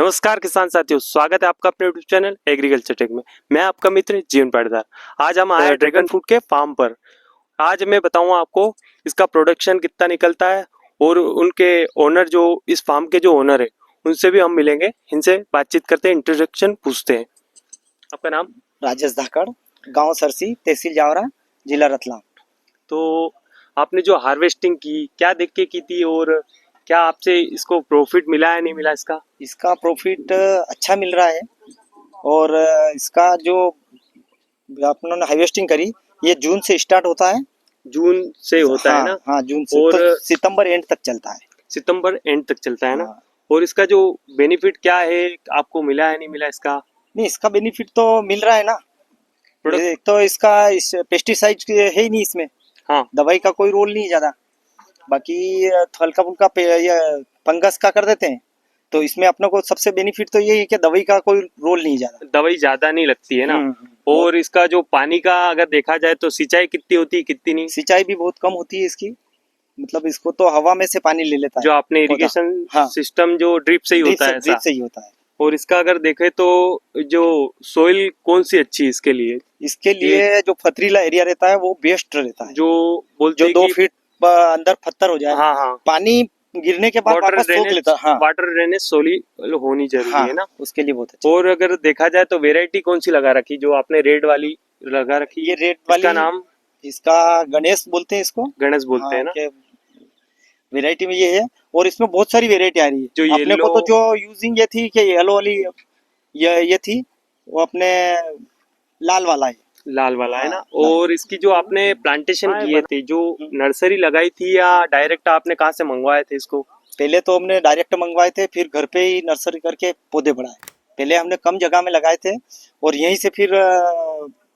नमस्कार किसान साथियों, स्वागत है आपका अपने यूट्यूब चैनल एग्रीकल्चर टेक में। मैं आपका मित्र जीवन पाटीदार। आज हम आए ड्रैगन फ्रूट के फार्म पर। आज मैं बताऊंगा आपको इसका प्रोडक्शन कितना निकलता है और उनके ओनर जो इस फार्म के जो ओनर है उनसे भी हम मिलेंगे, इनसे बातचीत करते हैं, इंट्रोडक्शन पूछते हैं। आपका नाम? राजेश धाकड़, गांव सरसी, तहसील जावरा, जिला रतलाम। तो आपने जो हार्वेस्टिंग की, क्या देख के की थी और क्या आपसे इसको प्रॉफिट मिला है नहीं मिला? इसका प्रॉफिट अच्छा मिल रहा है और इसका जो अपनों ने हार्वेस्टिंग करी ये जून से स्टार्ट होता है। जून से होता है ना? हाँ, जून से और तो सितंबर एंड तक चलता है। सितंबर एंड तक चलता है ना? हाँ। और इसका जो बेनिफिट क्या है, आपको मिला है नहीं मिला इसका? नहीं, इसका बेनिफिट तो मिल रहा है ना। एक तो इसका इस पेस्टिसाइड है ही नहीं इसमें। हाँ, दवाई का कोई रोल नहीं ज्यादा। बाकी हल्का फुल्का ये फंगस का कर देते हैं, तो इसमें अपने को सबसे बेनिफिट तो ये है कि दवाई का कोई रोल नहीं ज्यादा। दवाई ज्यादा नहीं लगती है ना? और इसका जो पानी का अगर देखा जाए तो सिंचाई कितनी होती है, कितनी नहीं? सिंचाई भी बहुत कम होती है इसकी। मतलब इसको तो हवा में से पानी ले लेता है। जो आपने इरिगेशन सिस्टम जो ड्रिप से ही होता है, ड्रिप से ही होता है। और इसका अगर देखे तो जो सोइल कौन सी अच्छी है इसके लिए? इसके लिए जो पथरीला एरिया रहता है वो बेस्ट रहता है। जो बोलते जो 2 फीट अंदर पत्थर हो जाए, हाँ, पानी गिरने के बाद वापस सोख लेता है। हाँ, वाटर ड्रेनेज सोइल होनी जरूरी है ना, उसके लिए बहुत अच्छा। और अगर देखा जाए तो वेराइटी कौन सी लगा रखी, जो आपने रेड वाली लगा रखी? ये रेड वाली का नाम? इसका गणेश बोलते हैं, इसको गणेश बोलते हैं ना? वेराइटी में ये है और इसमें बहुत सारी वेराइटी आ रही है। जो अपने को तो जो यूजिंग ये थी कि येलो वाली ये थी, वो अपने लाल वाला है। लाल वाला है ना? और इसकी जो आपने प्लांटेशन किए थे, जो नर्सरी लगाई थी या डायरेक्ट आपने कहाँ से मंगवाए थे इसको? पहले तो हमने डायरेक्ट मंगवाए थे, फिर घर पे ही नर्सरी करके पौधे बढ़ाए। पहले हमने कम जगह में लगाए थे और यहीं से फिर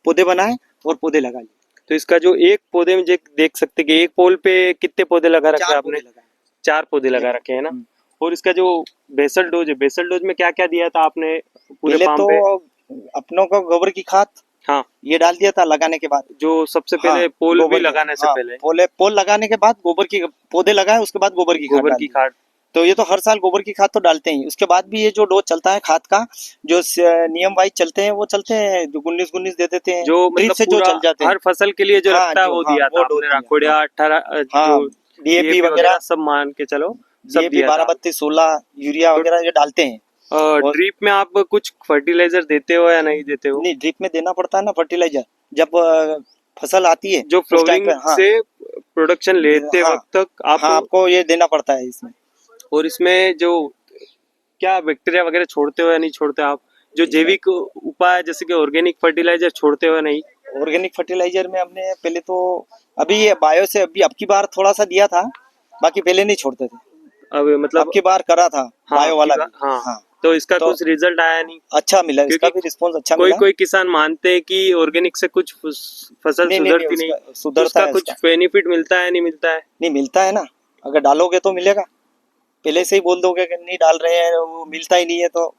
पौधे बनाए और पौधे लगा लिए। तो इसका जो एक पौधे में देख सकते कि एक पोल पे कितने पौधे लगा रखे आपने? 4 पौधे लगा रखे हैं ना? और इसका जो बेसल डोज है, बेसल डोज में क्या क्या दिया था आपने पूरे फार्म पे? अपनों को गोबर की खाद, हाँ, ये डाल दिया था लगाने के बाद। जो सबसे पहले पोल भी लगाने से पहले पोल लगाने के बाद गोबर की पौधे लगाए, उसके बाद गोबर की खाद। तो ये तो हर साल गोबर की खाद तो डालते हैं। उसके बाद भी ये जो डोज चलता है खाद का, जो नियम वाइज चलते हैं वो चलते हैं, जो 19 दे देते हैं, जो मतलब से जो चल जाते हैं हर फसल के लिए जो लगता है वो दिया था आपने। राखोड़िया 18 डीएपी वगैरह सब मान के चलो, सब दिया 12-32 16 यूरिया वगैरह ये डालते हैं। ड्रिप में आप कुछ फर्टिलाइजर देते हो या नहीं देते हो? नहीं, ड्रिप में देना पड़ता है ना फर्टिलाइजर, जब फसल आती है जो फ्लोरिंग से प्रोडक्शन लेते वक्त तक आपको ये देना पड़ता है इसमें। और इसमें जो क्या बैक्टीरिया वगैरह छोड़ते हो या नहीं छोड़ते आप? जो जैविक उपाय जैसे कि ऑर्गेनिक फर्टिलाइजर छोड़ते हो या नहीं? ऑर्गेनिक फर्टिलाइजर में हमने पहले तो अभी बायो से अब की बार थोड़ा सा दिया था, बाकी पहले नहीं छोड़ते थे। अब मतलब अब की बार करा था बायो वाला। हाँ, तो इसका कुछ रिजल्ट आया नहीं? अच्छा मिला, इसका भी रिस्पॉन्स अच्छा मिला। कोई किसान मानते हैं कि ऑर्गेनिक से कुछ फसल सुधरती नहीं, सुधरता है, कुछ बेनिफिट मिलता है नहीं मिलता है? नहीं, मिलता है ना, अगर डालोगे तो मिलेगा। पहले से ही बोल दोगे कि नहीं डाल रहे हैं, वो मिलता ही नहीं है, तो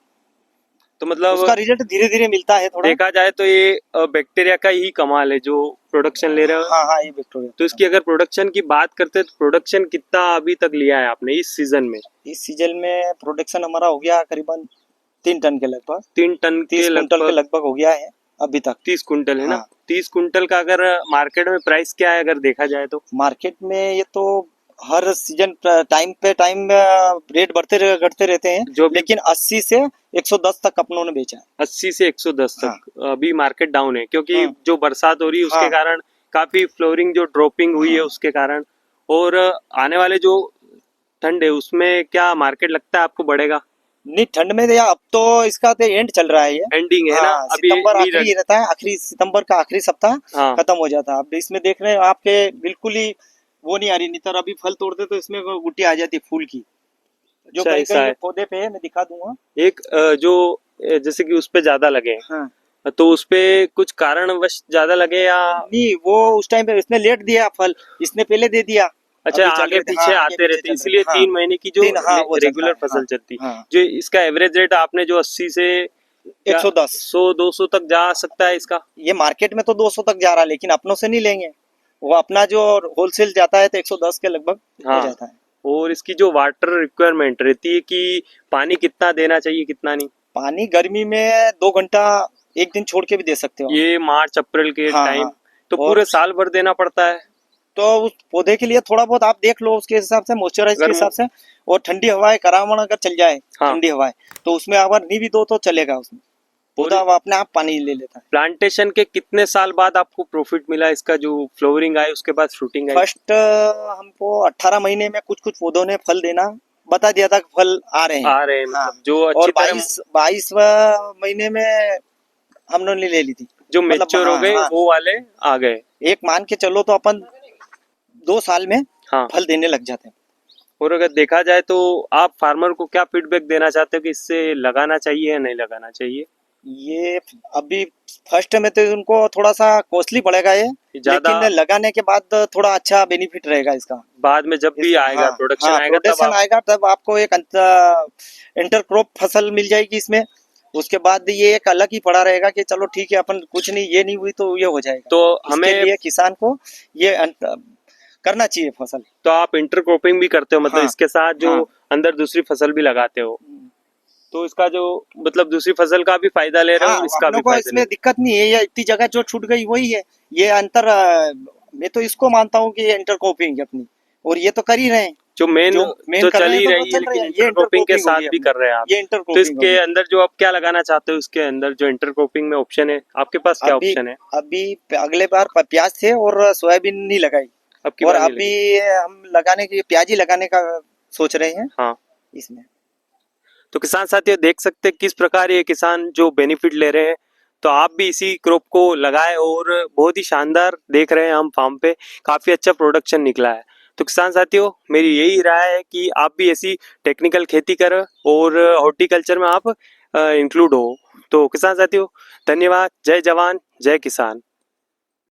मतलब उसका रिजल्ट धीरे धीरे मिलता है। थोड़ा देखा जाए तो ये बैक्टीरिया का ही कमाल है जो प्रोडक्शन ले रहे हो। हाँ, ये बैक्टीरिया। तो इसकी अगर प्रोडक्शन की बात करते हैं तो प्रोडक्शन कितना अभी तक लिया है आपने इस सीजन में? इस सीजन में प्रोडक्शन हमारा हो गया करीबन 3 टन के लगभग। 3 टन के लगभग हो गया है अभी तक। 30 कुंटल है ना? 30 कुंटल का अगर मार्केट में प्राइस क्या है अगर देखा जाए तो? मार्केट में ये तो हर सीजन टाइम पे टाइम रेट घटते रहते हैं, लेकिन 80 से 110 तक अपनों ने बेचा है। 80 से 110 तक अभी मार्केट डाउन है, क्योंकि जो बरसात हो रही है उसके कारण काफी फ्लोरिंग जो ड्रॉपिंग हुई है उसके कारण। और आने वाले जो ठंड है उसमें क्या मार्केट लगता है आपको बढ़ेगा? नहीं, ठंड में या अब तो इसका तो एंड चल रहा है, ये एंडिंग है ना? अभी सितंबर आखिरी रहता है, आखिरी सितंबर का आखिरी सप्ताह खत्म हो जाता है। अब इसमें देख रहे हैं आपके बिल्कुल ही वो नहीं आ रही, नहीं तो अभी फल तोड़ते तो इसमें गुट्टी आ जाती फूल की। जो कहीं पौधे पे है, मैं दिखा दूंगा। एक जो जैसे कि उस पे ज्यादा लगे, तो उस पे कुछ कारणवश ज्यादा लगे या नहीं? वो उस टाइम पे इसने लेट दिया फल, इसने पहले दे दिया। अच्छा, आगे पीछे आते रहते, इसलिए 3 महीने की जो रेगुलर फसल चलती। जो इसका एवरेज रेट आपने जो 80 से 110 100-200 तक जा सकता है इसका? ये मार्केट में तो 200 तक जा रहा है, लेकिन अपनों से नहीं लेंगे, वो अपना जो होलसेल जाता है तो 110 के लगभग हो जाता है। और इसकी जो वाटर रिक्वायरमेंट रहती है कि पानी कितना देना चाहिए कितना नहीं? पानी गर्मी में 2 घंटा एक दिन छोड़ के भी दे सकते हो। ये मार्च अप्रैल के हाँ, टाइम हाँ। तो पूरे साल भर देना पड़ता है? तो उस पौधे के लिए थोड़ा बहुत आप देख लो उसके हिसाब से, मॉइस्चराइज के हिसाब से। और ठंडी हवाएं करावण अगर चल जाए, हाँ। ठंडी हवाएं, तो उसमें अगर नहीं भी दो तो चलेगा, उसमें पौधा अपने आप पानी ले लेता है। प्लांटेशन के कितने साल बाद आपको प्रॉफिट मिला इसका, जो फ्लावरिंग आई उसके बाद फ्रूटिंग आई? फर्स्ट हमको 18 महीने में कुछ कुछ पौधों ने फल देना बता दिया था कि फल आ रहे हैं। हाँ। हाँ। जो और अच्छी तरह 22 महीने में हमने ले ली थी, जो मतलब मेच्योर हो गए वो वाले आ गए। एक मान के चलो तो अपन 2 साल में हाँ। फल देने लग जाते हैं। और अगर देखा जाए तो आप फार्मर को क्या फीडबैक देना चाहते हो कि इससे लगाना चाहिए या नहीं लगाना चाहिए? ये अभी फर्स्ट में तो उनको थोड़ा सा कॉस्टली पड़ेगा ये, लेकिन लगाने के बाद थोड़ा अच्छा बेनिफिट रहेगा इसका। बाद में जब भी आएगा प्रोडक्शन आएगा तब आपको एक इंटरक्रॉप फसल मिल जाएगी इसमें। उसके बाद ये एक अलग ही पड़ा रहेगा कि चलो ठीक है, अपन कुछ नहीं, ये नहीं हुई तो ये हो जाएगा। तो हमें लिए किसान को ये करना चाहिए फसल। तो आप इंटरक्रॉपिंग भी करते हो, मतलब हाँ, इसके साथ जो अंदर दूसरी फसल भी लगाते हो, तो इसका जो मतलब दूसरी फसल का भी फायदा ले रहे हो, इसका भी फायदा इसमें दिक्कत नहीं है। ये इतनी जगह जो छूट गई वही है, ये अंतर मैं तो इसको मानता हूँ कि ये इंटरक्रॉपिंग है अपनी, और ये तो कर ही रहे हैं। जो मेन तो चल ही रही है, लेकिन इंटरक्रॉपिंग के साथ भी कर रहे हैं आप। ये इंटरक्रॉपिंग। तो इसके अंदर जो आप क्या लगाना चाहते हो, इसके अंदर जो इंटरक्रॉपिंग में ऑप्शन है आपके पास, क्या ऑप्शन है? अभी अगले बार प्याज थे और सोयाबीन नहीं लगाई, और अभी हम लगाने की प्याज ही लगाने का सोच रहे हैं। हाँ। इसमें तो किसान साथियों देख सकते हैं किस प्रकार ये किसान जो बेनिफिट ले रहे हैं। तो आप भी इसी क्रॉप को लगाए और बहुत ही शानदार देख रहे हैं हम फार्म पे, काफी अच्छा प्रोडक्शन निकला है। तो किसान साथियों मेरी यही राय है कि आप भी ऐसी टेक्निकल खेती करें और हॉर्टिकल्चर में आप इंक्लूड हो। तो किसान साथियों धन्यवाद। जय जवान जय किसान।